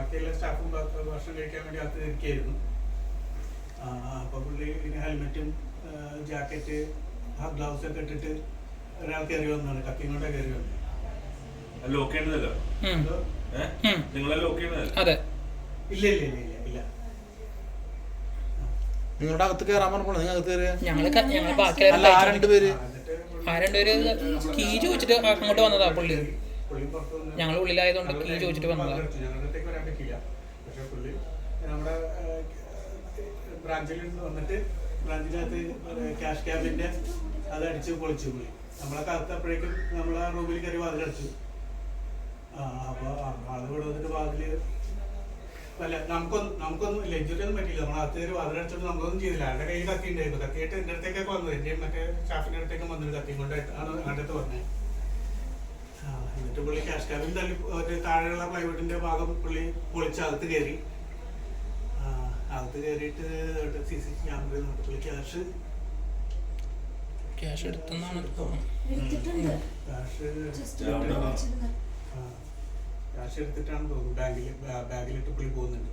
ബാക്കിയുള്ള സ്റ്റാഫും ഭക്ഷണം കഴിക്കാൻ വേണ്ടി അകത്ത് ഇരിക്കുകയായിരുന്നു. അപ്പോൾ പുള്ളി ഹെൽമെറ്റും ജാക്കറ്റ് ഗ്ലൗസ് ഒക്കെ ഇട്ടിട്ട് ഒരാൾ കയറി വന്നാണ്, കത്തിയും കൊണ്ടേ കയറി വന്നത്. ഇല്ല ഇല്ല ഇല്ല ഇല്ല ഇല്ല. നിങ്ങളുടെ അകത്ത് കയറാൻ പറഞ്ഞപ്പോൾ നിങ്ങൾ അകത്ത് കയറിയ കീ ചോദിച്ചിട്ട് അങ്ങോട്ട് വന്നതാ പുള്ളി. ഞങ്ങൾ ഉള്ളിലായതുകൊണ്ട് കീ ചോദിച്ചിട്ട് വന്നതാ. പക്ഷെ പുള്ളി നമ്മുടെ ബ്രാഞ്ചിൽ വന്നിട്ട് ബ്രാഞ്ചിനകത്ത് ക്യാഷ് ക്യാബിന്റെ അത് അടിച്ച് പൊളിച്ചു പോയി. നമ്മളൊക്കെ അകത്തപ്പോഴേക്കും നമ്മളെ റൂമിൽ കയറി വാതിലടിച്ചു. അപ്പോൾ ആള് ഇവിടെ വന്നിട്ട് വാതില് അല്ല നമുക്കൊന്നും ഇല്ല, ഇഞ്ചുറി ഒന്നും പറ്റിയില്ല. നമ്മളകത്ത് കയറി വാതിലടിച്ചോണ്ട് നമുക്കൊന്നും ചെയ്തില്ല. എൻ്റെ കയ്യിൽ കത്തി ഉണ്ടായിരുന്നു. കത്തിയിട്ട് എൻ്റെ അടുത്തേക്കൊക്കെ വന്നത്, എൻ്റെയും മറ്റേ സ്റ്റാഫിൻ്റെ അടുത്തേക്ക് വന്നിട്ട് കത്തിയും കൊണ്ടായിട്ടാണ് അടുത്ത് പറഞ്ഞത്. എന്നിട്ട് പുള്ളി ക്യാഷ് ക്യാബിൻ തള്ളി ഒരു താഴെയുള്ള പ്ലൈവുഡിന്റെ ഭാഗം പുള്ളി പൊളിച്ച് അകത്ത് കയറി. അകത്ത് കയറിയിട്ട് CCTV ക്യാമറയിൽ നോക്കി പുള്ളി ക്യാഷ് എടുത്തെന്നാണ് ക്യാഷ് എടുത്തിട്ടാണ് തോന്നുന്നു ബാഗിലിട്ട് പുള്ളി പോകുന്നുണ്ട്.